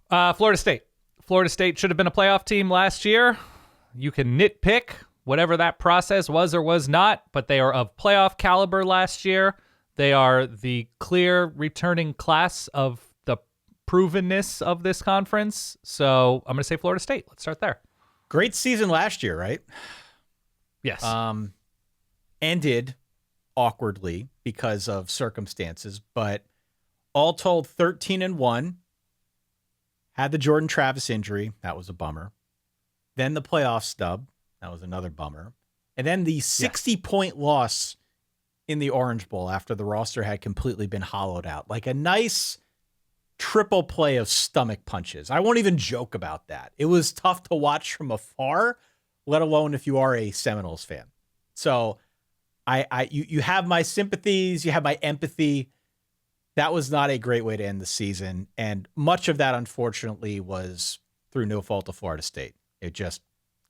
Florida State. Florida State should have been a playoff team last year. You can nitpick whatever that process was or was not, but they are of playoff caliber last year. They are the clear returning class of the provenness of this conference. So I'm going to say Florida State. Let's start there. Great season last year, right? Yes. Ended awkwardly because of circumstances, but all told 13-1. Had the Jordan Travis injury. That was a bummer. Then the playoff stub. That was another bummer. And then the 60-point loss in the Orange Bowl after the roster had completely been hollowed out. Like a nice triple play of stomach punches. I won't even joke about that. It was tough to watch from afar, let alone if you are a Seminoles fan. So you have my sympathies, you have my empathy. That was not a great way to end the season. And much of that, unfortunately, was through no fault of Florida State. It just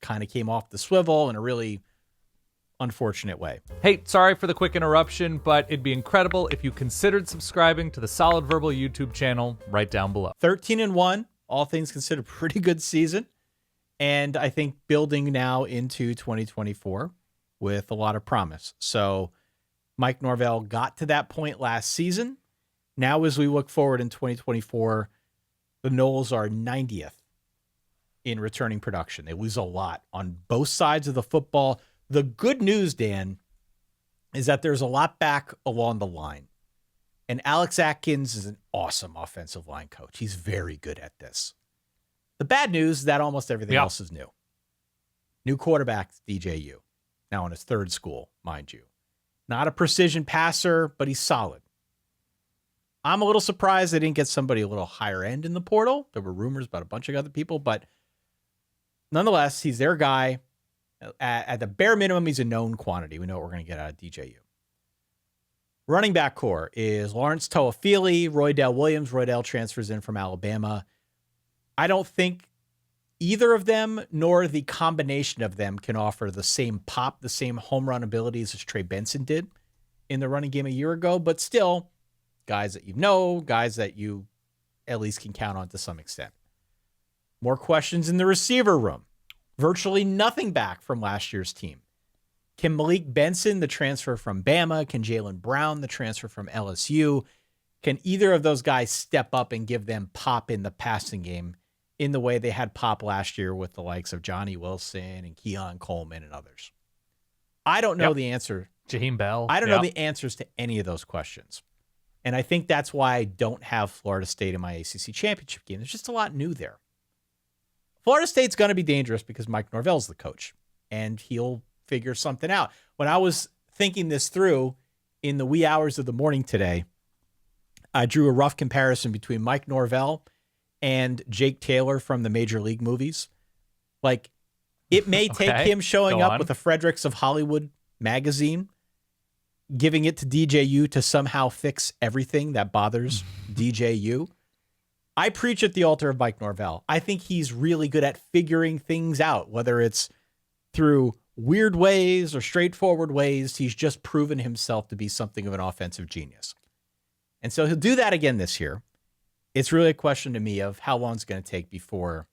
kind of came off the swivel in a really unfortunate way. Hey, sorry for the quick interruption, but it'd be incredible if you considered subscribing to the Solid Verbal YouTube channel right down below. 13-1, all things considered, pretty good season. And I think building now into 2024 with a lot of promise. So Mike Norvell got to that point last season. Now, as we look forward in 2024, the Noles are 90th in returning production. They lose a lot on both sides of the football. The good news, Dan, is that there's a lot back along the line. And Alex Atkins is an awesome offensive line coach. He's very good at this. The bad news is that almost everything else is new. New quarterback, DJ U. Now in his third school, mind you. Not a precision passer, but he's solid. I'm a little surprised they didn't get somebody a little higher end in the portal. There were rumors about a bunch of other people, but nonetheless, he's their guy. At the bare minimum, he's a known quantity. We know what we're going to get out of DJU. Running back core is Lawrence Toafili, Roydell Williams. Roydell transfers in from Alabama. I don't think either of them nor the combination of them can offer the same pop, the same home run abilities as Trey Benson did in the running game a year ago, but still guys that you know, guys that you at least can count on to some extent. More questions in the receiver room. Virtually nothing back from last year's team. Can Malik Benson, the transfer from Bama, can Jalen Brown, the transfer from LSU, can either of those guys step up and give them pop in the passing game in the way they had pop last year with the likes of Johnny Wilson and Keon Coleman and others? I don't know the answer. Jaheim Bell. I don't know the answers to any of those questions. And I think that's why I don't have Florida State in my ACC championship game. There's just a lot new there. Florida State's going to be dangerous because Mike Norvell's the coach, and he'll figure something out. When I was thinking this through in the wee hours of the morning today, I drew a rough comparison between Mike Norvell and Jake Taylor from the Major League movies. Like, it may take him showing up with a Fredericks of Hollywood magazine, giving it to DJU to somehow fix everything that bothers DJU. I preach at the altar of Mike Norvell. I think he's really good at figuring things out, whether it's through weird ways or straightforward ways. He's just proven himself to be something of an offensive genius. And so he'll do that again this year. It's really a question to me of how long it's going to take before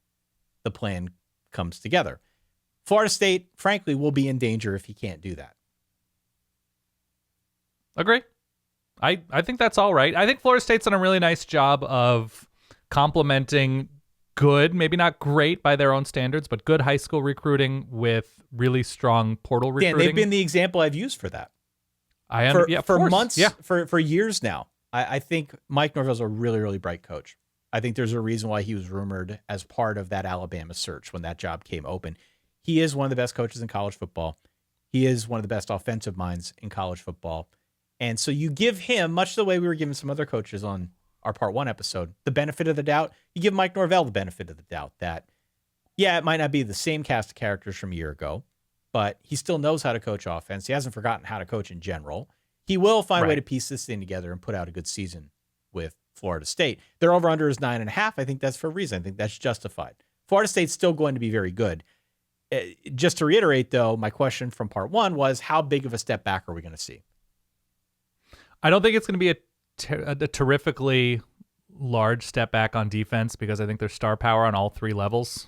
the plan comes together. Florida State, frankly, will be in danger if he can't do that. Agree. I think that's all right. I think Florida State's done a really nice job of complementing good, maybe not great by their own standards, but good high school recruiting with really strong portal recruiting. Dan, they've been the example I've used for that. For months, for years now. I think Mike Norvell's a really, really bright coach. I think there's a reason why he was rumored as part of that Alabama search when that job came open. He is one of the best coaches in college football. He is one of the best offensive minds in college football. And so you give him, much the way we were giving some other coaches on our part one episode, the benefit of the doubt. You give Mike Norvell the benefit of the doubt that, yeah, it might not be the same cast of characters from a year ago, but he still knows how to coach offense. He hasn't forgotten how to coach in general. He will find a way to piece this thing together and put out a good season with Florida State. Their over-under is 9.5. I think that's for a reason. I think that's justified. Florida State's still going to be very good. Just to reiterate, though, my question from part one was, how big of a step back are we going to see? I don't think it's going to be a terrifically large step back on defense because I think there's star power on all three levels.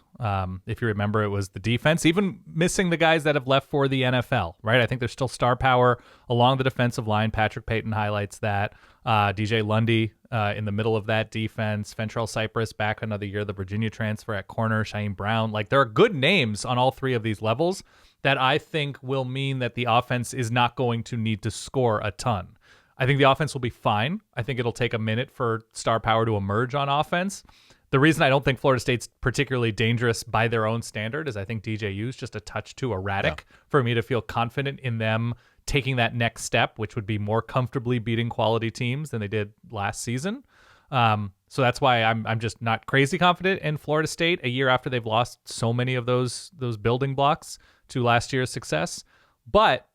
If you remember, it was the defense, even missing the guys that have left for the NFL, right? I think there's still star power along the defensive line. Patrick Payton highlights that. DJ Lundy in the middle of that defense. Fentrell Cypress back another year, the Virginia transfer at corner. Shaheem Brown. Like, there are good names on all three of these levels that I think will mean that the offense is not going to need to score a ton. I think the offense will be fine. I think it'll take a minute for star power to emerge on offense. The reason I don't think Florida State's particularly dangerous by their own standard is I think DJU's just a touch too erratic for me to feel confident in them taking that next step, which would be more comfortably beating quality teams than they did last season. So that's why I'm just not crazy confident in Florida State a year after they've lost so many of those building blocks to last year's success. But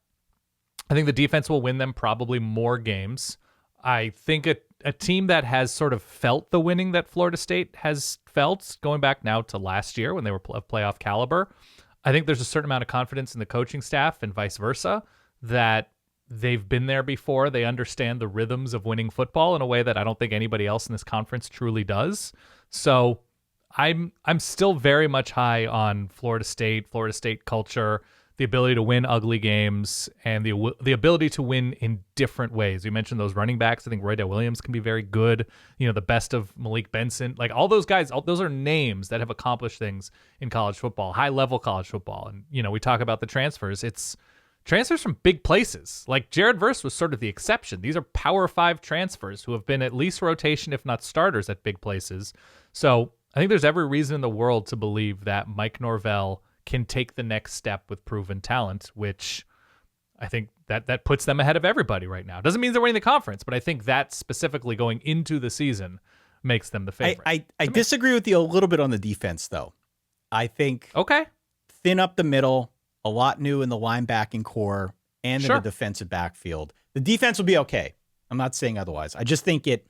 I think the defense will win them probably more games. I think a team that has sort of felt the winning that Florida State has felt, going back now to last year when they were of playoff caliber, I think there's a certain amount of confidence in the coaching staff and vice versa that they've been there before. They understand the rhythms of winning football in a way that I don't think anybody else in this conference truly does. So I'm still very much high on Florida State culture, the ability to win ugly games, and the ability to win in different ways. You mentioned those running backs. I think Roydell Williams can be very good. You know, the best of Malik Benson. Like, all those guys, those are names that have accomplished things in college football, high-level college football. And, you know, we talk about the transfers. It's transfers from big places. Like, Jared Verse was sort of the exception. These are Power 5 transfers who have been at least rotation, if not starters, at big places. So I think there's every reason in the world to believe that Mike Norvell can take the next step with proven talent, which I think that puts them ahead of everybody right now. Doesn't mean they're winning the conference, but I think that specifically going into the season makes them the favorite. I disagree with you a little bit on the defense, though. I think thin up the middle, a lot new in the linebacking core and in the defensive backfield. The defense will be okay. I'm not saying otherwise. I just think it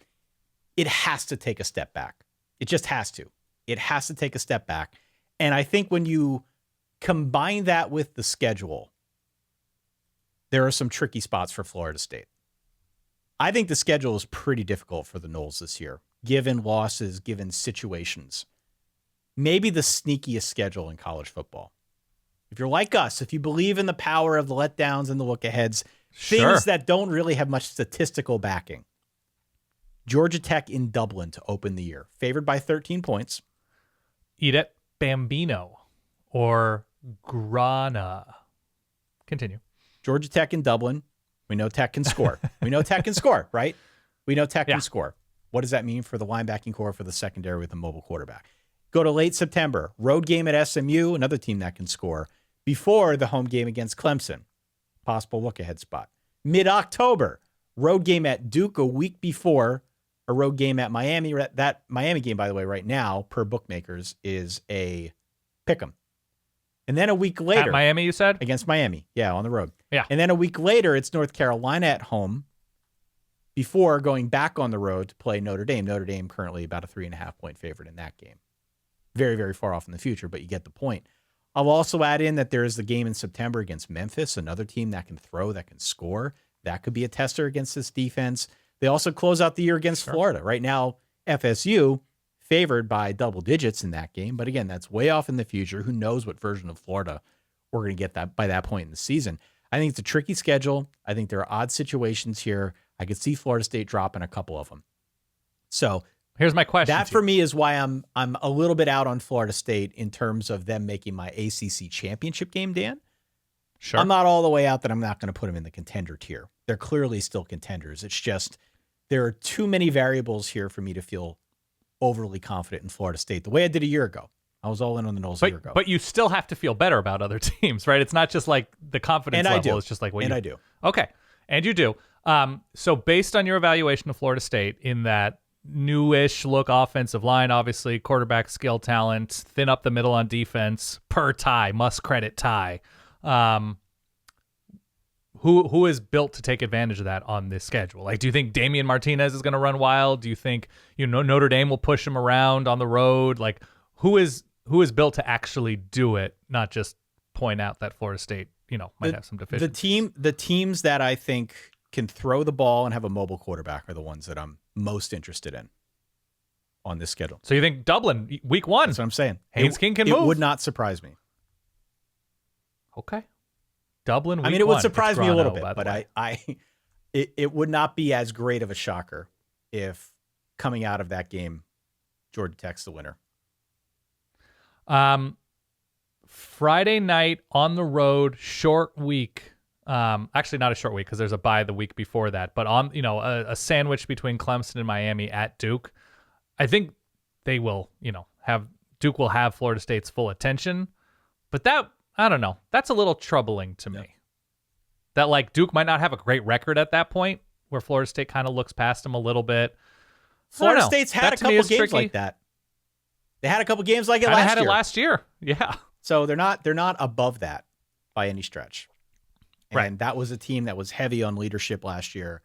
has to take a step back. It just has to. It has to take a step back. And I think when you combine that with the schedule, there are some tricky spots for Florida State. I think the schedule is pretty difficult for the Noles this year, given losses, given situations. Maybe the sneakiest schedule in college football. If you're like us, if you believe in the power of the letdowns and the look-aheads, things that don't really have much statistical backing. Georgia Tech in Dublin to open the year, favored by 13 points. Eat it, Bambino, or Grana. Continue. Georgia Tech in Dublin. We know Tech can score. We know Tech can score, right? We know Tech can score. What does that mean for the linebacking core, for the secondary with a mobile quarterback? Go to late September. Road game at SMU, another team that can score, before the home game against Clemson. Possible look-ahead spot. Mid-October, road game at Duke a week before a road game at Miami. That Miami game, by the way, right now, per bookmakers, is a pick'em. And then a week later... At Miami, you said? Against Miami. Yeah, on the road. Yeah. And then a week later, it's North Carolina at home before going back on the road to play Notre Dame. Notre Dame currently about a 3.5-point favorite in that game. Very, very far off in the future, but you get the point. I'll also add in that there is the game in September against Memphis, another team that can throw, that can score. That could be a tester against this defense. They also close out the year against Florida. Right now, FSU favored by double digits in that game. But again, that's way off in the future. Who knows what version of Florida we're going to get that by that point in the season. I think it's a tricky schedule. I think there are odd situations here. I could see Florida State dropping a couple of them. So here's my question. That for me is why I'm a little bit out on Florida State in terms of them making my ACC championship game, Dan. Sure. I'm not all the way out that I'm not going to put them in the contender tier. They're clearly still contenders. It's just there are too many variables here for me to feel overly confident in Florida State the way I did a year ago. I was all in on the Noles a year ago. But you still have to feel better about other teams, right? It's not just like the confidence level. It's just like what I do. Okay. And you do. So based on your evaluation of Florida State in that newish look offensive line, obviously quarterback skill talent, thin up the middle on defense, per tie, must credit tie. Who is built to take advantage of that on this schedule? Like, do you think Damian Martinez is going to run wild? Do you think, Notre Dame will push him around on the road? Like, who is built to actually do it, not just point out that Florida State, might have some deficiencies? The teams that I think can throw the ball and have a mobile quarterback are the ones that I'm most interested in. on this schedule. So you think Dublin, week 1? That's what I'm saying. Haynes King can move. It would not surprise me. Okay. Dublin, week 1. I mean, it would surprise me a little bit, by the but way. it would not be as great of a shocker if coming out of that game, Georgia Tech's the winner. Friday night on the road, short week. Actually, not a short week because there's a bye the week before that. But on, a sandwich between Clemson and Miami at Duke. I think they will, Duke will have Florida State's full attention. But that, I don't know. That's a little troubling to me. That like Duke might not have a great record at that point, where Florida State kind of looks past them a little bit. Florida State's had a couple games tricky. Like that. They had a couple games like it last year. Had it last year. Yeah. So they're not above that by any stretch. And right. That was a team that was heavy on leadership last year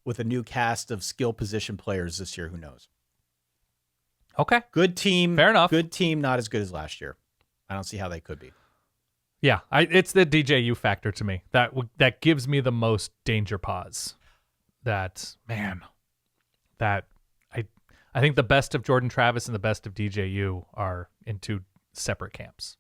with a new cast of skill position players this year. Who knows? Okay. Good team. Fair enough. Good team, not as good as last year. I don't see how they could be. Yeah, it's the DJU factor to me. That gives me the most danger pause. I think the best of Jordan Travis and the best of DJU are in 2 separate camps.